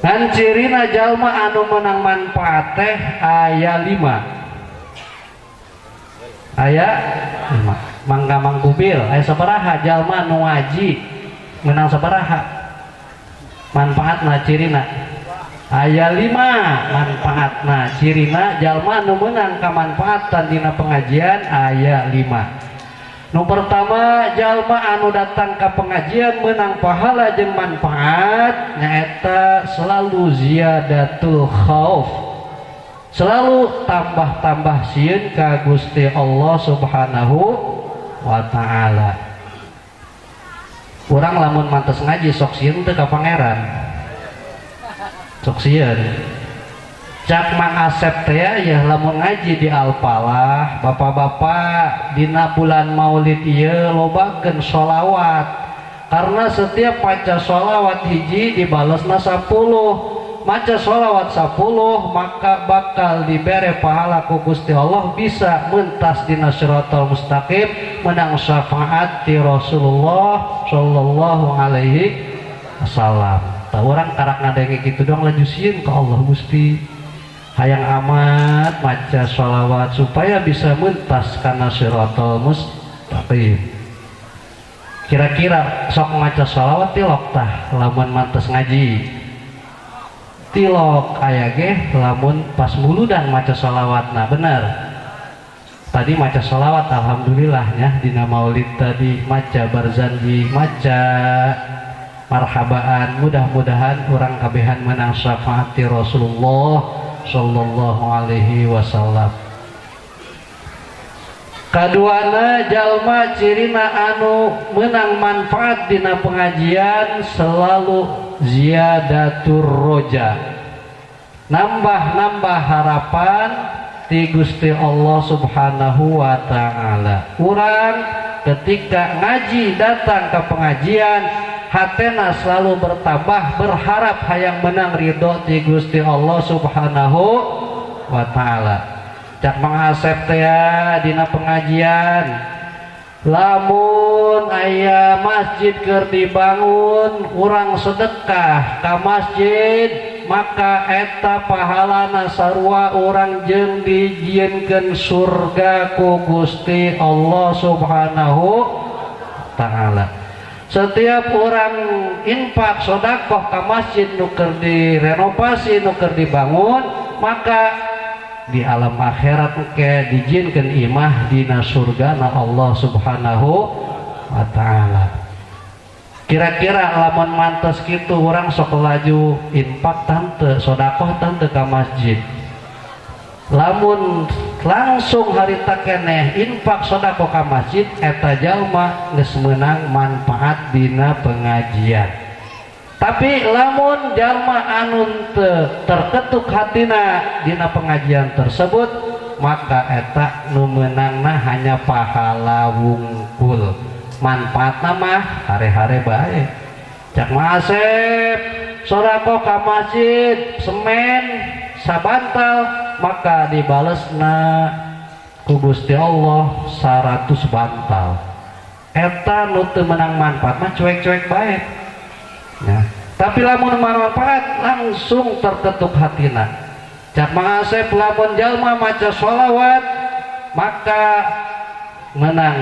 Ngan cirina jalma anu menang manfaat teh aya 5. Aya 5. Mangga mangkubil aya sabaraha jalma anu ngaji menang sabaraha manfaatna cirina aya 5 manfaatna cirina jalma anu menang kamanfaatan dina pengajian aya 5. Nu pertama jalma anu datang ke pengajian menang pahala jeung manfaat nyaeta selalu ziyadatul khauf, selalu tambah-tambah sieun ka Gusti Allah Subhanahu wa ta'ala. Urang lamun mantes ngaji sok sieun teu ka pangeran, sok sieun. Cak Mang Asep teh ya lamun ngaji di Al-Falah, bapak-bapak dina bulan Maulid ieu lobakeun sholawat, karena setiap maca sholawat hiji dibalesna 10. Maca sholawat 10 maka bakal dibere pahala ku Gusti Allah, bisa mentas dina siratal mustaqim, menang syafaat di Rasulullah sallallahu alaihi wasallam. Tah urang karak ngadenge kitu dong laju sieun ka Allah Gusti. Hayang amat maca sholawat supaya bisa mentas kana siratal mustaqim. Kira-kira sok maca sholawat tilok tah lamun mantes ngaji. Tilok aya ge lamun pas muludan maca sholawatna bener. Tadi maca sholawat alhamdulillahnya dina maulid tadi maca barzanji, maca marhabaan, mudah-mudahan urang kabehan menang syafaat ti Rasulullah sallallahu alaihi wasallam. Kaduana jalma cirina anu menang manfaat dina pengajian selalu ziyadatur roja, nambah-nambah harapan ti Gusti Allah Subhanahu wa ta'ala. Urang ketika ngaji datang ke pengajian hatena selalu bertambah berharap hayang menang ridho ti Gusti Allah Subhanahu wa ta'ala. Cak Mang Asep teh dina pengajian lamun aya masjid keur dibangun urang sedekah ka masjid maka eta pahalana sarua urang jeung dijieunkeun surga ku Gusti Allah Subhanahu wa ta'ala. Setiap orang infak sodakoh ke masjid nu keur direnovasi nu keur dibangun maka di alam akhirat ke dijieunkeun imah dina surgana Allah Subhanahu wa ta'ala. Kira-kira lamun mantos kitu urang sok laju infak tante sodakoh tante ke masjid. Lamun langsung harita keneh infak sodako ka masjid eta jalma geus meunang manfaat dina pengajian. Tapi lamun jalma anu terketuk hatina dina pengajian tersebut maka eta nu meunangna hanya pahala wungkul, manfaatna mah hare-hare bae. Cak Mang Asep sodako ka masjid semen sabantal maka dibalesna ku Gusti Allah 100 bantal. Eta nu teu menang manfaat mah cuek-cuek bae ya. Tapi lamun manfaat langsung terketuk hatina. Cak Mang Asep lamun jalma maca sholawat maka menang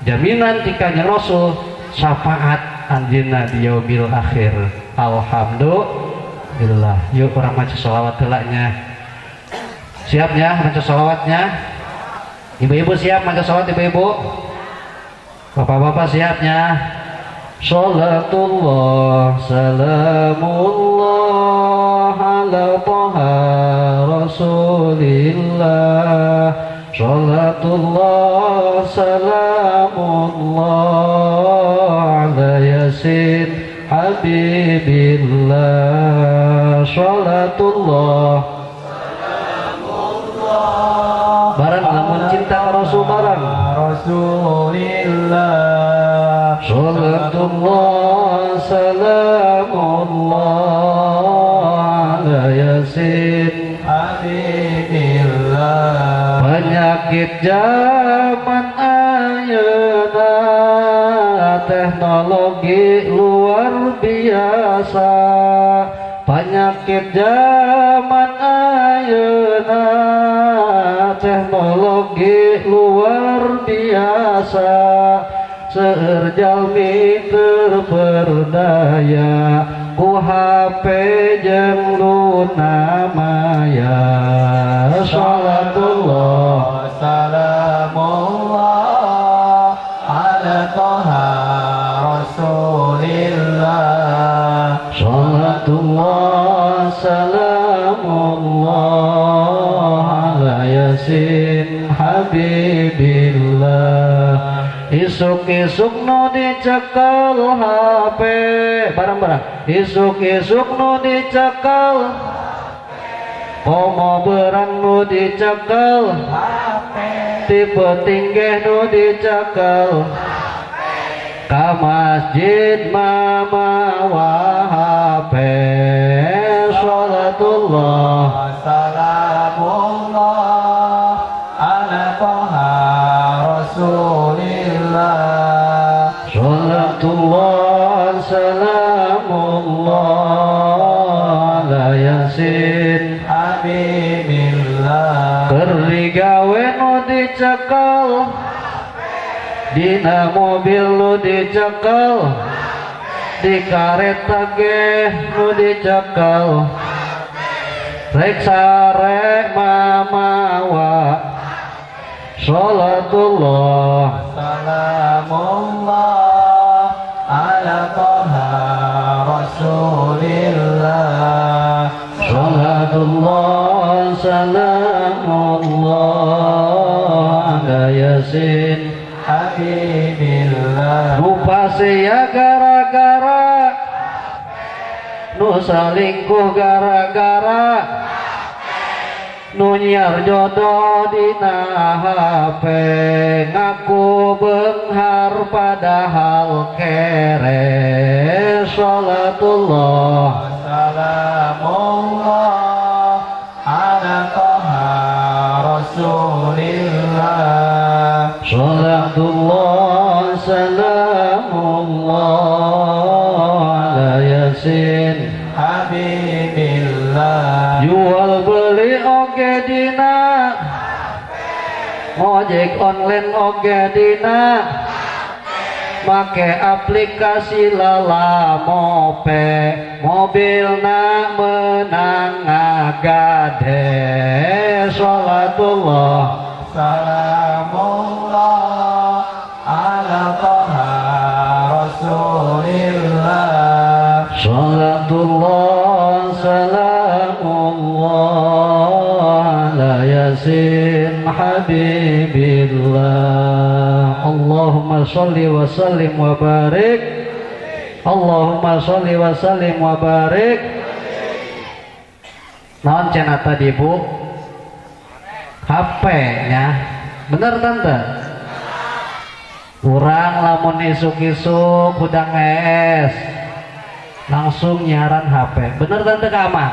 jaminan ti kanjeng Rasul syafaat anjeunna di yaumil akhir. Alhamdulillah. Yuk orang maca sholawat heula nya. Siapnya maca sholawatnya? Ibu-ibu siap maca sholawat ibu-ibu? Bapak-bapak siapnya? Sholatullah salamullah ala toha rasulillah. Sholatullah salamullah ala yasin habibillah. Sholatullah barang lamun cinta ka Rasul barang Rasulillah. Sholatullah salamullah ala yasin habibillah. Penyakit zaman ayeuna teknologi luar biasa. penyakit zaman ayeuna teknologi luar biasa seueur jalmi terperdaya ku HP jeung Luna Maya salatullah salamullah ala toha rasulillah salatullah salamullah ala yasin habibillah isuk-isuk nu dicekel HP barang-barang isuk-isuk nu dicekel komo berang nu dicekel HP tipe tinggeh nu dicekel ka masjid mamawa HP salatullah salamullah ala toha rasulillah salatullah salamullah ala yasin habibillah kerdigawe nu dicekel dina mobil nu dicekel di kareta ge nu dicekel rek sare mamawa salatullah salamullah ala toha rasulillah salatullah salamullah ala yasin habibillah nu pasea gara-gara nu salingkuh gara-gara nu nyiar jodoh dina HP ngaku beunghar padahal kere salatullah salamullah ala toha rasulillah salatullah salamullah ala yasin habibillah jual beli oge dina ojek online oge dina make aplikasi lalamope mobilna menang ngagade salatullah salamullah ala toha rasulillah salatullah salamullah ala yasin habibillah Allahumma sholli wa sallim wa barik Allahumma sholli wa sallim wa barik naon cenah tadi Bu HP nya bener tante kurang lamun isuk-isuk udang es langsung nyaran HP bener tante kamar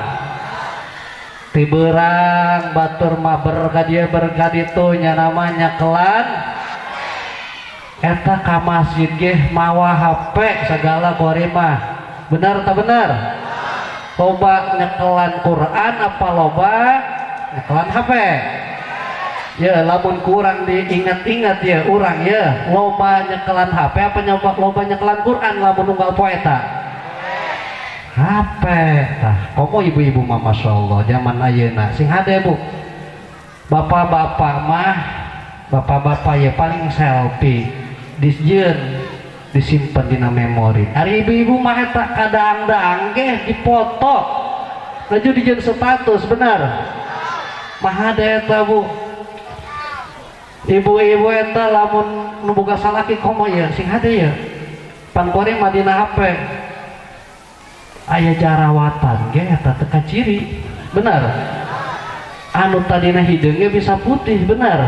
tiberang batur mah berkadia berkaditu nya namanya kelan eta ka masjid ge mawa HP segala bori mah bener tak bener loba nyekelan Quran apa loba nyekelan HP ya lamun kurang diingat-ingat ya urang ya loba nyekelan HP apa nyoba loba nyekelan Quran lamun unggal poeta HP tah komo ibu-ibu mah masyaallah zaman ayeuna sing hade Bu bapak-bapak mah bapak-bapak ya paling selfie disjeun disimpan dina memori ari ibu-ibu mah eta kadang-kadang ge dipoto laju dijieun status bener mah hade eta Bu ibu-ibu eta lamun nu boga salaki komo ya sing hade ya pangkori mah dina HP aya jarawatan ge eta teu kaciri bener anu tadina hideung ge bisa putih bener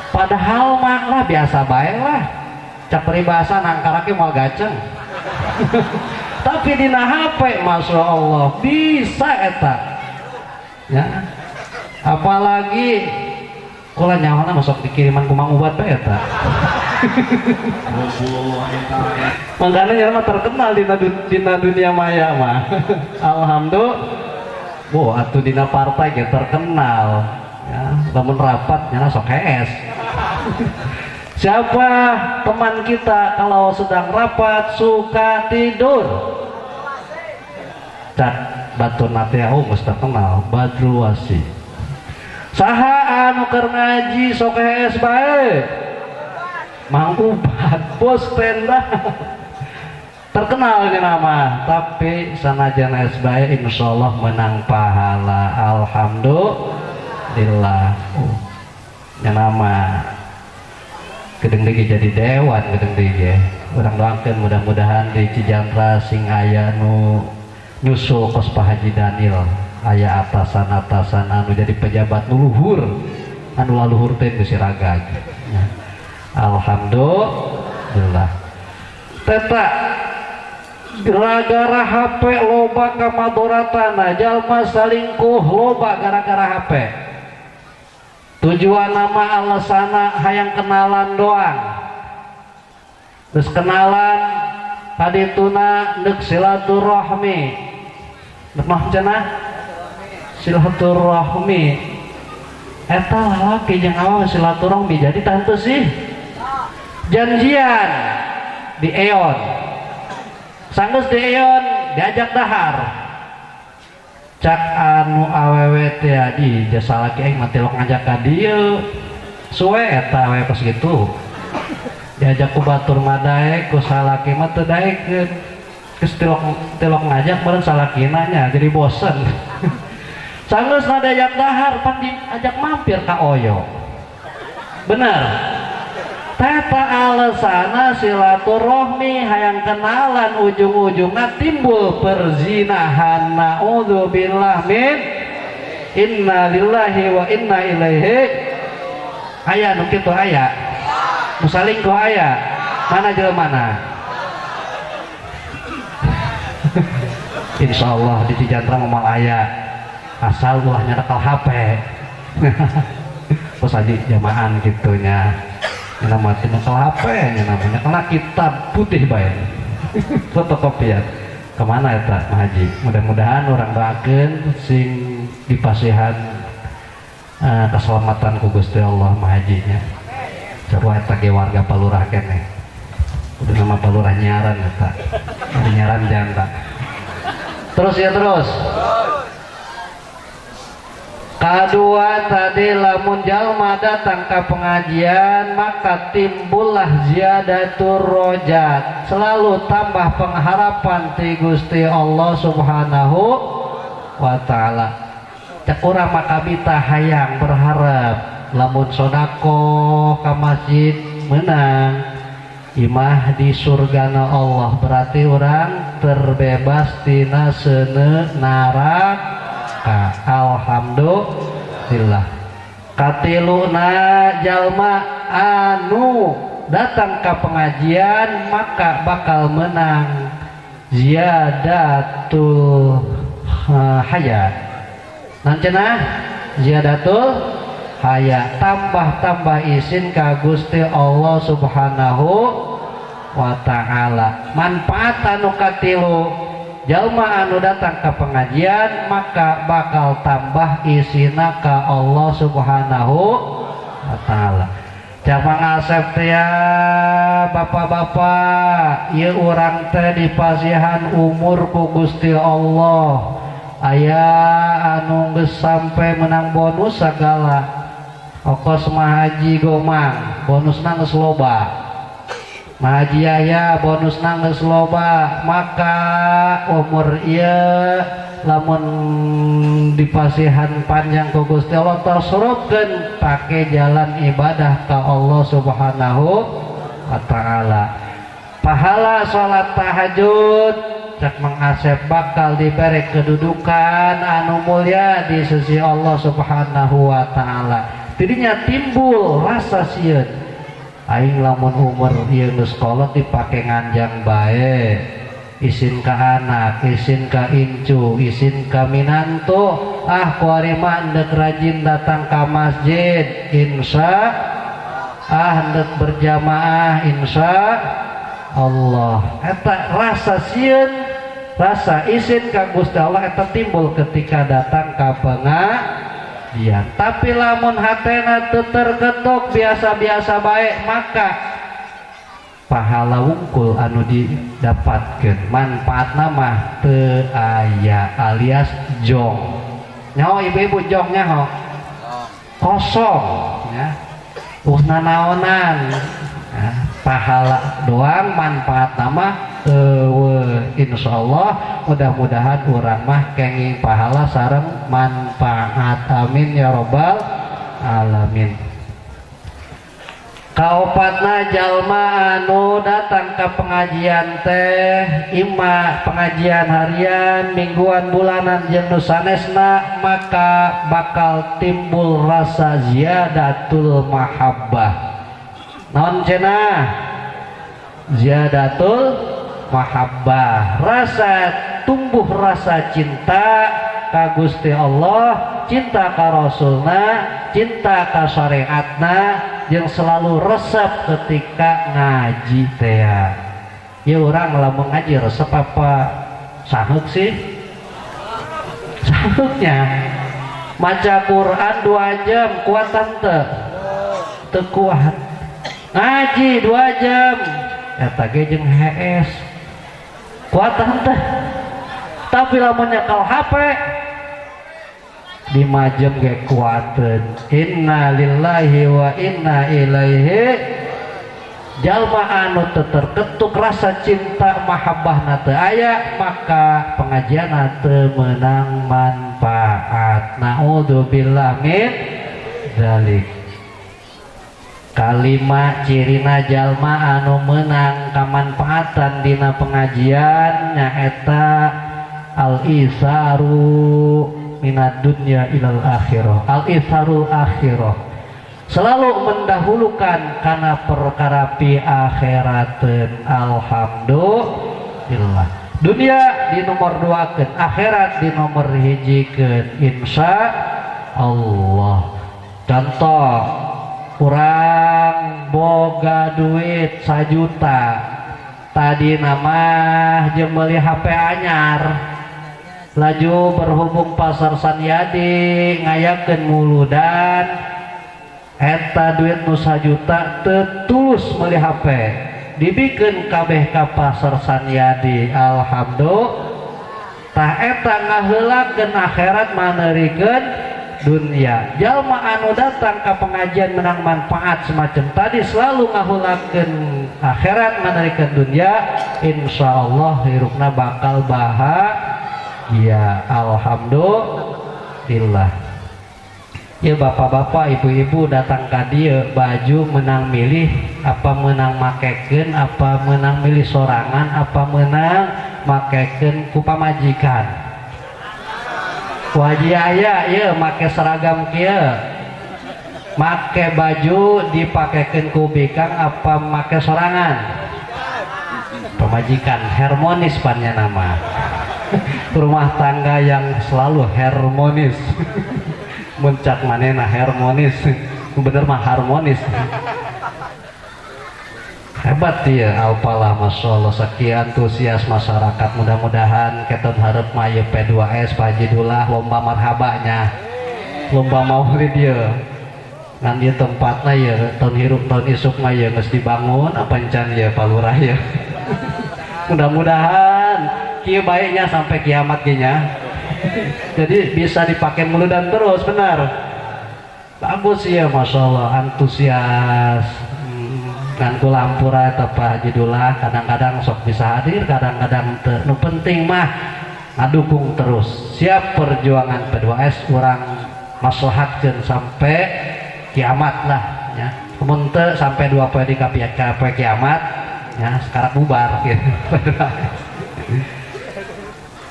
padahal mah lah biasa bae lah cak peribahasa nangkarake moal gaceng tapi dina HP Masya Allah bisa eta ya apalagi kula nyawana masuk dikiriman ku Mang Ubad eta Makanya jelema terkenal dina dunia maya mah. Alhamdulillah. Atuh dina partai ge terkenal. Ya, lamun rapat nyana sok hees. Siapa teman kita kalau sedang rapat suka tidur? Cak batur nate geus terkenal Badruwasi. Saha anu keur ngaji sok hees bae? Mang Ubat, bos tenda. Terkenal ge nama, tapi sanajan hees bae insyaallah menang pahala. Alhamdulillah. Nya nama gedeng deui jadi dewan gedeng deui. Urang doakeun mudah-mudahan di Cijantra sing aya nu nyusul kos Pak Haji Daniel aya atasan-atasan anu jadi pejabat nu luhur anu laluhur teh geus siragag. Alhamdulillah. Teta gara-gara HP loba kamadoratana, jalma salingkuh loba gara-gara HP. Tujuan nama alasana hayang kenalan doang. Terus kenalan kadituna neuk silaturahmi. Neuk mah cenah silaturahmi. Eta lalaki jeung awak silaturahmi jadi tante sih. Janjian di Eon. Sanggeus di Eon diajak dahar. Cak anu awewe teh di jasa laki aing mah tilok ngajak ka dieu. Suwe eta we kos kitu. Diajak ku batur madaek ku salaki mah teu daekeun. Geus tilok ngajak bareng salakina nya jadi bosen. Sanggeus na diajak dahar pan diajak mampir ka Oyo. Bener. Teta alasana silaturahmi hayang kenalan ujung-ujungna timbul perzinahan. Naudzubillah min inna lillahi wa inna ilaihi. Aya nu kitu aya nu salingkuh aya mana jelema insyaallah di Cijantra momal aya asal ulah nyerekal HP. Terus aja jamaan gitunya nama tinekal HP nya namanya kena kitab putih bae. Fotokopian kemana eta Pak Haji? Mudah-mudahan orang doakeun sing dipasihan keselamatan ku Gusti Allah Pak Haji nya. Sarua eta ge warga Palurah keneh. Udah nama Palurah nyaran eta. Nyaran janda. Terus ya terus. Kedua tadi lamun jalma datang ke pengajian maka timbullah ziyadatur rojat, selalu tambah pengharapan ti Gusti Allah Subhanahu wa taala. Cek urang maka bita hayang berharap lamun sodako ka masjid menang imah di surgana Allah, berarti orang terbebas tina seuneu neraka. Alhamdulillah. Katiluna jalma anu datang ke pengajian maka bakal menang ziyadatul haya. Nancenah ziyadatul haya, tambah izin ka Gusti Allah Subhanahu wa taala. Manfaat anu katilu jalma anu datang ke pengajian maka bakal tambah isina ka Allah Subhanahu wa taala. Jamang asep ya bapak-bapak, ieu urang teh dipasihan umur ku Gusti Allah. Aya anu geus sampe menang bonus sagala. Ongkos mah haji gomang, bonusna geus loba. Haji aya bonusna geus loba, maka umur ieu lamun dipasihan panjang ku Gusti Allah tersurupkeun pake jalan ibadah ka Allah Subhanahu wa taala. Pahala salat tahajud cak Mang Asep bakal diberi kedudukan anu mulia di sisi Allah Subhanahu wa taala. Tidinya timbul rasa sieun aing lamun umur ieu geus kolot dipake nganjang bae, isin ka anak, isin ka incu, isin ka minantu, kuari mah endek rajin datang ka masjid, insya hendak berjamaah insya Allah eta rasa sieun rasa izin ka Gusti Allah eta timbul ketika datang ka pengajian. Tapi lamun hatena teu tergetok biasa-biasa bae maka pahala wungkul anu didapatkeun manfaatna mah teu aya alias jong. Nyaho ibu-ibu jong nyaho? Kosong ya. Usna naonan. Ya, pahala doang manfaat nama insyaallah mudah-mudahan urang mah kenging pahala sareng manfaat amin ya robbal alamin. Kaopatna jalma anu datang ke pengajian teh ima pengajian harian mingguan bulanan jeung nu sanesna maka bakal timbul rasa ziyadatul mahabbah. Naon cenah ziyadatul mahabbah rasa tumbuh rasa cinta ka Gusti Allah, cinta ka Rasulna, cinta ka syariatna yang selalu resep ketika ngaji teh. Ya urang lamun ngaji resep apa saheuk sih? Saheuknya maca Quran 2 jam kuatan teu kuat. Ngaji 2 jam eta ge jeung HS kuatan teh. Tapi lamun nyekal HP 5 jam ge kuateun. Inna lillahi wa inna ilaihi. Jalma anu teu terketuk rasa cinta mahabbahna teu aya maka pengajianna teu meunang manfaat. Naudzubillah min dzalik. Kalimat cirina jalma anu menang kamanfaatan dina pengajian nyaeta al-isaru minad dunya ilal akhirah. Al-isarul akhirah selalu mendahulukan karena perkara pi akhirateun. Alhamdulillah dunia di nomor 2keun akhirat di nomor 1keun insya Allah. Contoh kurang boga duit 1 juta tadi nama jeung meuli HP anyar laju berhubung pasar Sanyadi ngayakeun muludan eta duit nu 1 juta teu tulus meuli HP dibikeun kabeh ka pasar Sanyadi. Alhamdulillah tah eta ngaheulakeun akhirat maneurikeun dunia. Jalma anu datang ke pengajian menang manfaat semacam tadi selalu ngahulakeun akhirat menaikkeun dunia insyaallah hirupna bakal bahagia. Alhamdulillah. Ya bapak-bapak ibu-ibu datang ka dieu baju menang milih apa menang makekeun apa menang milih sorangan apa menang makekeun ku pamajikan. Wajib aya ya make seragam kieu make baju dipakekeun ku bikang apa make sorangan pemajikan harmonis pannya nama rumah tangga yang selalu harmonis muncak manena harmonis bener mah harmonis hebat dia. Apalah Masya Allah sekian antusias masyarakat. Mudah-mudahan keton harap maya P2S Pak Haji Dullah lomba marhabanya lomba maulid ya ngan dia tempatnya ya tahun hirup tahun isuk maya nges dibangun apa encan ya Pak Lurah ya mudah-mudahan kia baiknya sampai kiamat gini jadi bisa dipakai muludan terus benar bagus ya Masya Allah antusias kan kula ampura Pak Haji Dullah kadang-kadang sok bisa hadir kadang-kadang nu penting mah ngadukung terus siap perjuangan P2S urang maslahatkeun sampai kiamat lah ya mun teu sampai 2 poe di kiamat ya sekarang bubar gitu.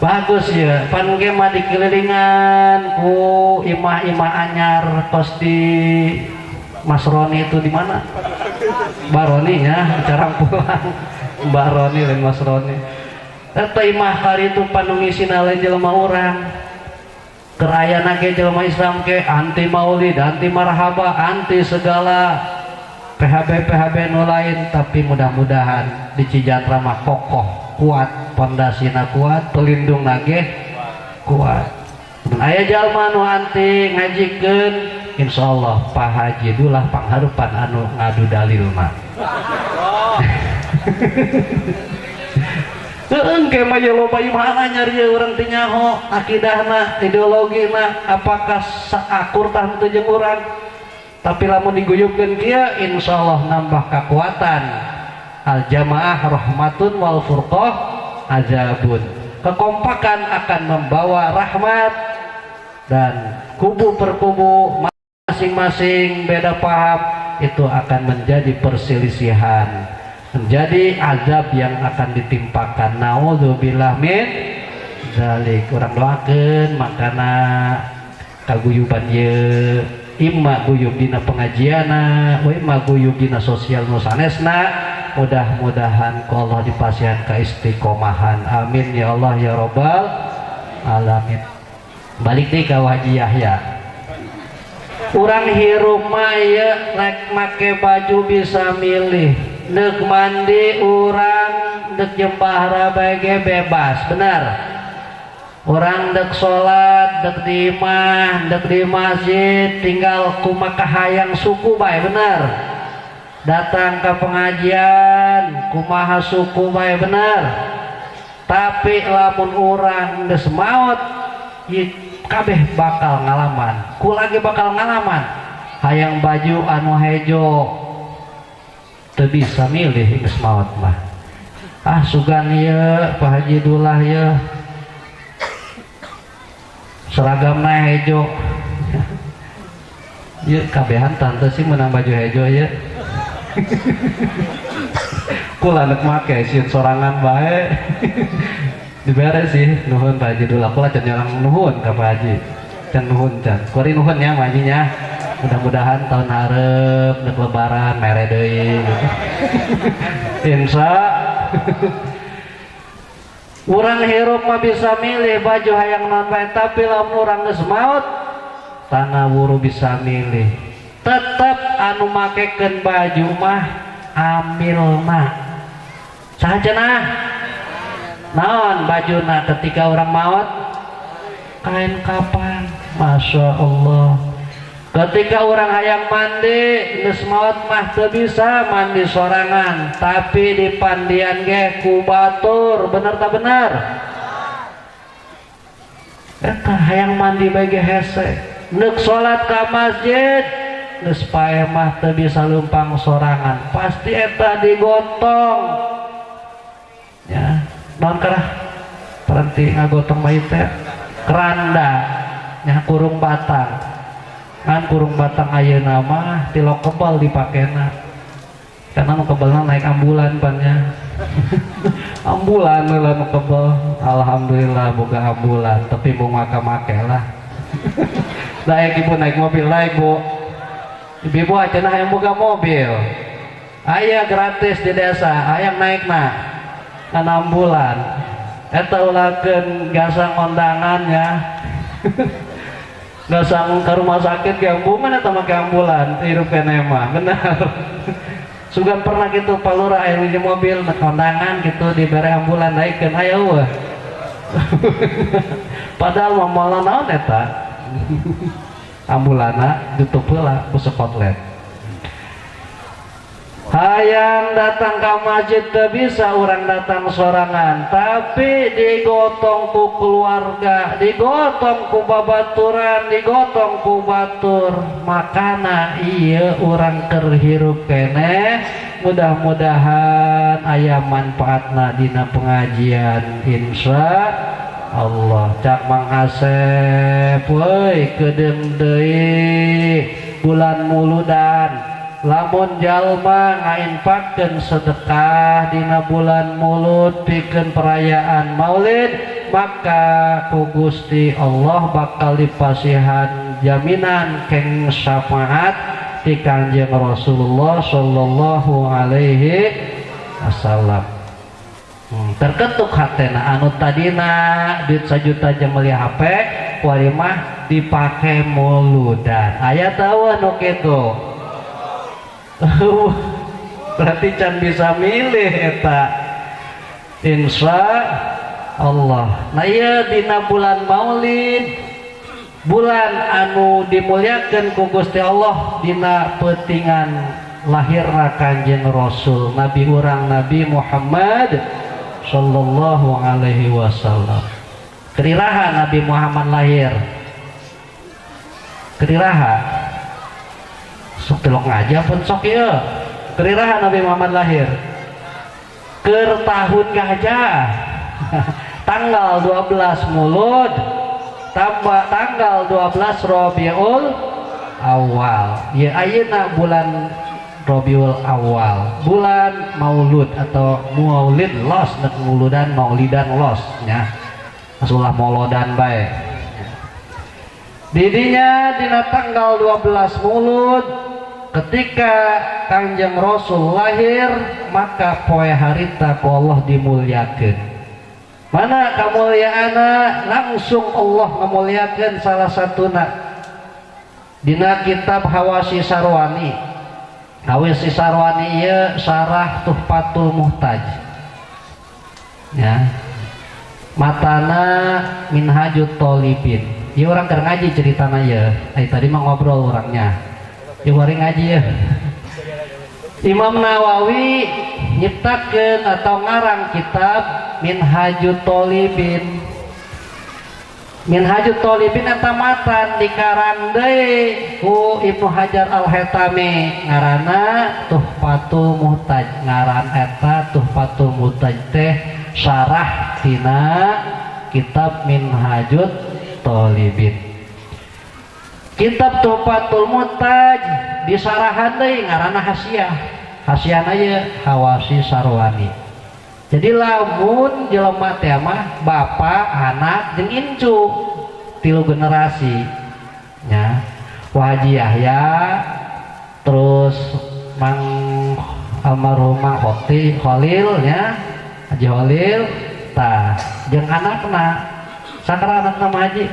Bagus ya pan ge mah dikelilingan ku imah-imah anyar kos di Mas Roni itu di mana? Mbak Roni ya, cara pulang Mbak Roni dan Mas Roni. Eta imah hari itu panungisi lain jelema urang. Kerayana ke jelema Islam ke anti maulid, anti marhaba, anti segala PHB nu lain, tapi mudah-mudahan di Cijantra mah kokoh, kuat, pondasina kuat, pelindung nage kuat. Aya jalma nu anti ngajikeun, insyaallah Pak Haji dulah pangharupan anu ngadu dalil mah. Engke mah ye loba imana nyari urang teu nyaho akidahna, ideologina, apakah saakur tah teu jeung urang. Tapi lamun diguyupkeun kieu insyaallah nambah kekuatan. Al jamaah rahmatun wal furqah azabun. Kekompakan akan membawa rahmat, dan kubu per kubu masing-masing beda paham itu akan menjadi perselisihan, menjadi azab yang akan ditimpakan. Naudzubillah min zalik. Urang doakeun makana kaguyuban ieu imma guyub dina pengajiana wa imma guyub dina sosial nu sanesna, mudah-mudahan ku Allah dipasihan ka istiqomahan. Amin ya Allah ya rabbal alamin. Balik deui ka Haji Yahya. Urang hirup mah ieu rek make baju bisa milih, deuk mandi urang, deuk jembahra bae ge bebas, benar. Orang dek sholat, dek di imah, dek di masjid, tinggal kumaha hayang suku bae, bener. Datang ke pengajian, kumaha suku bae, bener. Tapi lamun orang geus maot, kabeh bakal ngalaman. Ku lagi bakal ngalaman. Hayang baju anu hejo, teu bisa milih geus maot mah. Ah sugan ieu Pak Haji Dullah ieu. Seragamna hejo. Ieu kabehan tante sih menang baju hejo ieu. Kula nek make sieun sorangan bae. Dibere sih nuhun Pak Haji Dullah. Kula can nyalang nuhun ka Pak Haji. Can nuhun can. Kuari nuhun ya Pak Haji nya. Mudah-mudahan tahun hareup nek lebaran mere deui gitu. Insya urang hirup mah bisa milih baju hayang naon bae, tapi lamun urang geus maot tana wuru bisa milih. Tetep anu makekeun baju mah amilna. Sahajenah naon bajuna ketika urang maot? Kain kapan? Masya Allah. Ketika orang hayang mandi geus maot mah teu bisa mandi sorangan, tapi di pandian ge ku batur, bener tak bener? Eta hayang mandi bae ge hese, neuk salat ka masjid geus paeh mah teu bisa leumpang sorangan, pasti eta digotong. Ya, naon karah berhenti ngagotong mait teh? Keranda nya kurung batang. Kan kurung batang ayeuna mah tilok kebal dipakena, karena nu kebelna naik ambulan pannya. Ambulan lah nu kebal, alhamdulillah boga ambulan, tapi mau make lah. Daek ibu naik mobil naik bu, ibu acenah yang boga mobil, aya gratis di desa, ayang naik nah kan ambulan, eta ulakeun gasang kondangannya. Nggak sang ke rumah sakit ke ambulan atau make ambulan hirup kene mah benar. Sugan pernah gitu Pak Lurah aya di mobil kondangan gitu dibere ambulan naikeun aya eueuh. Padahal momolan naon eta? Ambulana ditutup heula ku sekotlet. Hayang datang ke masjid teu bisa urang datang sorangan, tapi digotong ku keluarga, digotong ku babaturan, digotong ku batur. Makana ieu urang keur hirup keneh, mudah-mudahan aya manfaatna dina pengajian insya Allah. Cak Mang Asep weuy kedeung deui bulan muludan. Lamun jalma ngainfakkeun sedekah dina bulan Mulud pikeun perayaan Maulid, maka ku Gusti Allah bakal dipasihan jaminan keng syafaat ti Kanjeng Rasulullah sallallahu alaihi wasallam. Terketuk hatena anu tadina duit 1 juta jeung meuli HP kuari mah dipake muludan. Aya teu anu kitu? berarti can bisa milih eta insya Allah. Nah iya dina bulan Maulid, bulan anu dimuliakan ku Gusti Allah, dina peutingan lahirna Kanjeng Rasul Nabi urang Nabi Muhammad sallallahu alaihi wasallam. Keriraha Nabi Muhammad lahir, keriraha sok telok ngaja pun sok ya. Keriraha Nabi Muhammad lahir keur tahun gajah tanggal 12 Mulud tambah tanggal 12 Rabiul Awal. Ya ayeuna bulan Rabiul Awal, bulan Maulud atau Maulid los dan Mauludan Maulidan los nya. Asulah molodan bae. Didinya dina tanggal 12 Mulud ketika Kanjeng Rasul lahir, maka poe harita ku Allah dimuliakeun. Mana kamuliaanna? Langsung Allah memuliakan salah satuna dina kitab Hawasi Sarwani. Hawasi Sarwani ieu sarah Tuhfatul Muhtaj. Ya. Matana Minhajut Thalibin. Ieu urang keur ngaji ceritana ieu. Ai tadi mah ngobrol orangnya. Ieu mari ngaji ya. Imam Nawawi nyiptakeun atau ngarang kitab Minhajut Thalibin. Minhajut Thalibin eta matan dikarang deui ku Ibnu Hajar Al-Haytami, ngaranna Tuhfatul Muhtaj. Ngaran eta Tuhfatul Muhtaj teh syarah tina kitab Minhajut Thalibin. Kitab Tuhfatul Muhtaj disarahan deui ngaranna Hasyiah. Hasyiahna ye Hawasi Sarwani. Jadi lamun jelema teh mah bapa, anak jeung incu, 3 generasi nya. Haji Yahya terus Mang almarhum Mang Khalil nya, Haji Khalil tah jeung anakna. Sakara anakna mah Haji?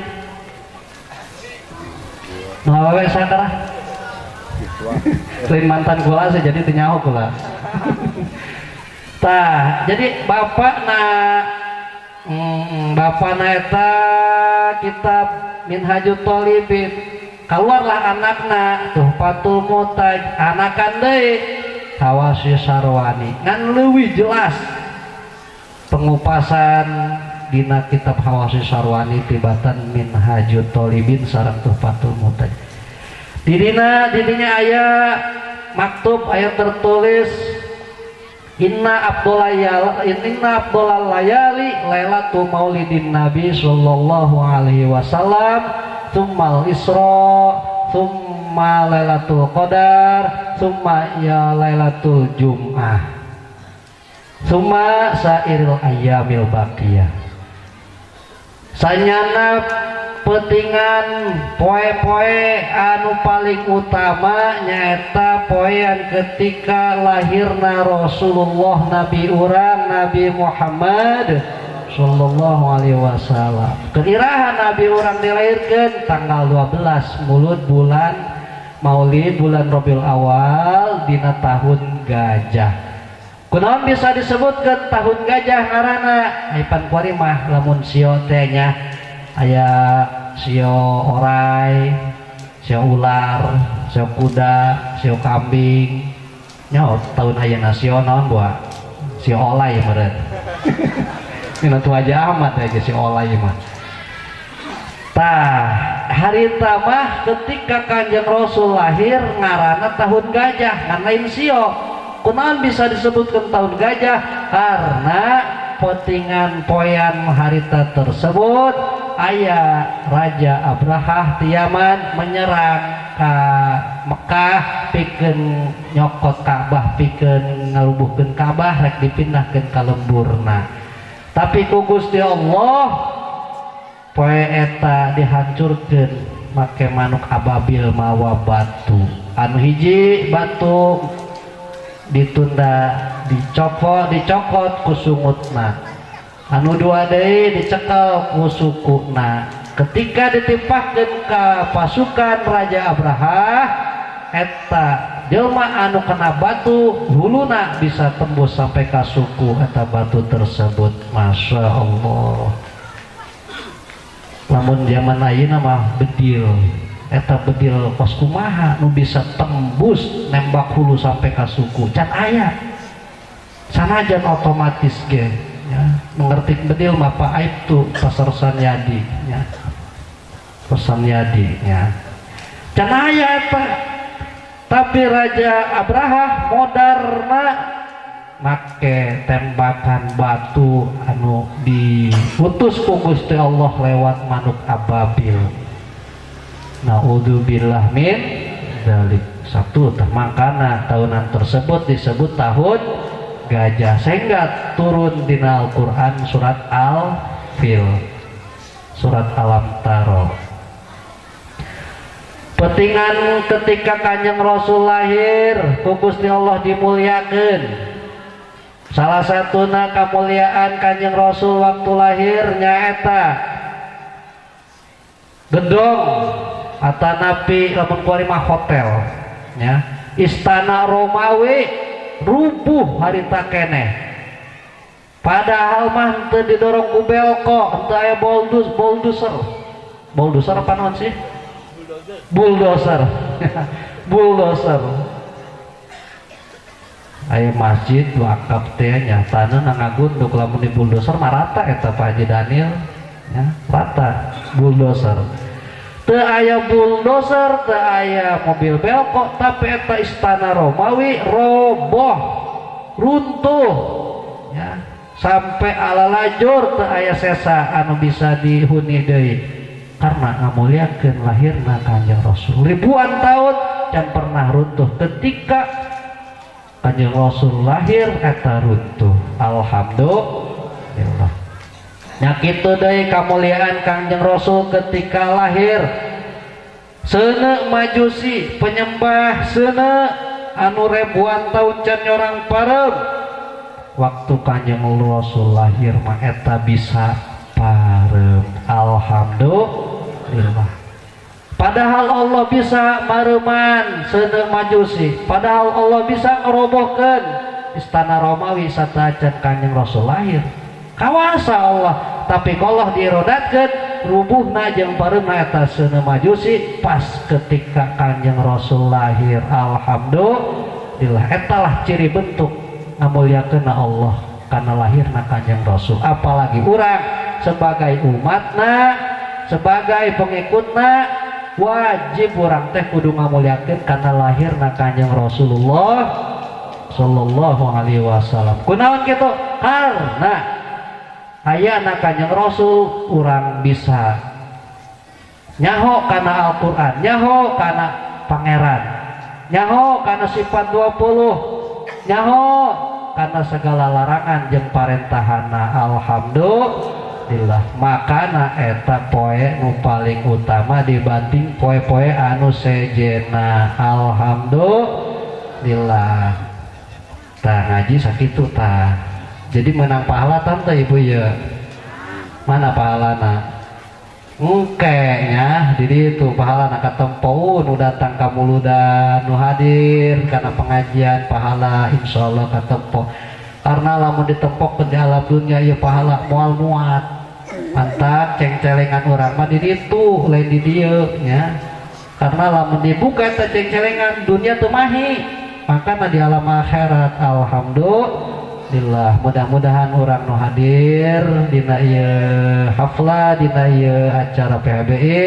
Nu awewe sakara? Selain mantan kula sih jadi teu nyaho kula. Tah, jadi bapakna eta kitab Minhajut Thalibin, keluarlah anakna Tuhfatul Muhtaj, anakan deui Hawasi Sarwani. Ngan leuwih jelas pengupasan dina kitab Hawasi Sarwani tibatan Minhajut Thalibin sareng Tuhfatul Muhtaj. Didinya aya maktub, aya tertulis Inna Abdullah Layali Lailatul Maulidin Nabi sallallahu alaihi wasallam, tsummal Isra, tsumma Lailatul Qadar, tsumma ya Lailatul Jum'ah, tsumma sairil ayyamil baqiyah. Sanyana petingan poe-poe anu paling utama nyaeta poean ketika lahirna Rasulullah Nabi urang Nabi Muhammad sallallahu alaihi wasallam. Keiraha Nabi urang dilahirkeun tanggal 12 Mulud bulan Maulid bulan Rabiul Awal dina tahun gajah. Kunaon bisa disebutkeun tahun gajah ngaranna? Aipan kuari mah lamun sio teh nya aya sio orai, sio ular, sio kuda, sio kambing. Nya tahun ayeuna sio naon buah? Sio olay meureun. Dina tu aja amat aja si olay mah. Tah, harita mah ketika Kanjeng Rasul lahir ngaranna tahun gajah, ngan lain sio. Kunaon bisa disebutkan tahun gajah? Karena potingan poean harita tersebut aya Raja Abrahah ti Yaman menyerang ka Mekah pikeun nyokot Ka'bah, pikeun ngarubuhkeun Ka'bah rek dipindahkeun ka lemburna. Tapi ku Gusti Allah poe eta dihancurkeun make manuk ababil mawa batu. Anu hiji batu ditunda dicokot ku sungutna, anu dua deui dicekel ku sukuna. Ketika ditimpahkeun ka pasukan Raja Abrahah eta jelma anu kena batu huluna bisa tembus sampai ke suku eta batu tersebut. Masya Allah. Lamun zaman ayeuna mah bedil eta bedil kos kumaha nu bisa tembus nembak hulu sampai ke suku can aya sanajan otomatis ge ya. Mengerti bedil mah pa aib tu pasar Sanyadi ya. Pesan Yadi ya. Can aya eta. Tapi Raja Abraha modarna make tembakan batu anu diutus ku Gusti Allah lewat manuk ababil. Naudzubillah min dzalik. Satu tah mangkana tahunan tersebut disebut tahun gajah sehingga turun dina Al-Qur'an surat Al-Fil, surat Alam Taro. Petingan ketika Kanjeng Rasul lahir ku Gusti Allah dimuliakeun. Salah satuna kamuliaan Kanjeng Rasul waktu lahir nyaeta gedong atanapi lamun kuari mah hotel ya. Istana Romawi rubuh harita keneh. Padahal mah teu didorong ku belko, teu aya bulldozer. Bulldozer apa naon sih? Bulldozer. Bulldozer. Aya masjid wakaf teh nyatana ngagunduk lamun di bulldozer marata eta Pak Haji Daniel ya, rata bulldozer. Teu aya bulldozer, teu aya mobil belko, tapi eta istana Romawi roboh, runtuh ya. Sampai ala lajur teu aya sesa anu bisa dihuni deui. Karena ngamuliakeun lahirna Kanjeng Rasul ribuan tahun dan pernah runtuh ketika Kanjeng Rasul lahir eta runtuh. Alhamdulillah. Nya kitu deui kamuliaan Kanjeng Rasul ketika lahir. Seuneu majusi penyembah seuneu anu ribuan tahun can nyorang parem. Waktu Kanjeng Rasul lahir mah eta bisa parem. Alhamdulillah. Padahal Allah bisa mareman seuneu majusi, padahal Allah bisa ngerobohkeun istana Romawi satajan Kanjeng Rasul lahir. Kawasa Allah, tapi kalau diirodatkeun rubuhna jeung pareumna eta seuneu majusi pas ketika Kanjeng Rasul lahir. Alhamdulillah. Etalah ciri bentuk ngamuliakeunna Allah karena lahirna Kanjeng Rasul. Apalagi urang sebagai umatna, sebagai pengikutna wajib orang teh kudu ngamuliakeun karena lahirna Kanjeng Rasulullah sallallahu alaihi wasallam. Kunaon kitu? Karena hayana Kanjeng Rasul urang bisa nyaho kana Al-Qur'an, nyaho kana pangeran, nyaho kana sifat 20, nyaho kana segala larangan jeung parentahanna. Alhamdulillah. Makana eta poe nu paling utama dibanding poe-poe anu sejena. Alhamdulillah. Tah ngaji sakitu tah. Jadi menang pahala tante ibu ya. Mana pahalana? Engkenya jadi itu pahalana katempoun nu datang ka muludan nu hadir karena pengajian pahala insyaallah katempo. Karena lamun ditempok di alam dunia ya pahala moal muat. Mantap ceng-celengan orang mah di ditu lain di dieu nya. Karena lamun dibuka eta ceng-celengan dunia teu mahi, makana di alam akhirat. Alhamdulillah. Mudah-mudahan orang nu hadir dina ieu haflah, dina ieu acara PHBI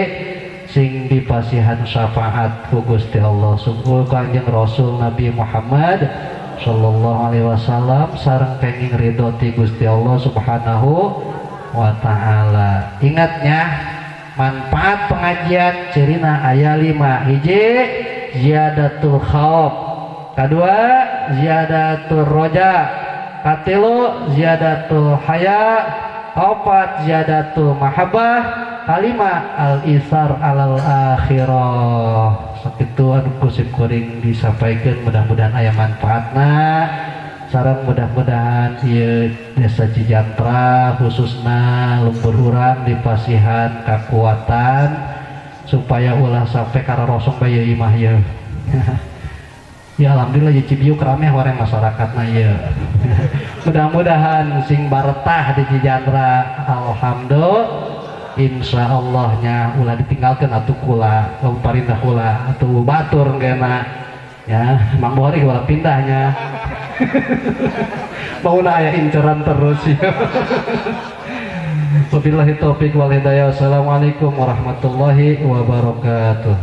sing dipasihan syafaat ku Gusti Allah sungguh Kanjeng Rasul Nabi Muhammad sallallahu alaihi wasallam sareng kenging ridho ti Gusti Allah subhanahu wa ta'ala. Ingatnya manfaat pengajian cirina aya 5. Hiji ziyadatul khauf, kedua ziyadatul roja, katilu ziyadatul haya, keempat ziyadatul mahabbah, kalima al-isar alal akhirah. Sakitu anu kusip kuring disampaikan, mudah-mudahan aya manfaatna. Sareng mudah-mudahan ieu desa Cijantra khususna lumpur urang dipasihan kekuatan supaya ulah sampai karena rosong bayi imah ya. Ya alhamdulillah ya Cibiuk rame orang masyarakatna ya. Mudah-mudahan sing baretah di Cijantra alhamdulillah insya Allahnya ulah ditinggalkan atuh kula parindah kula atuh batur kena ya Mang Bohori kula pindahnya. Mau aya inceran terus ya. Wabillahi taufiq wal hidayah. Assalamualaikum warahmatullahi wabarakatuh.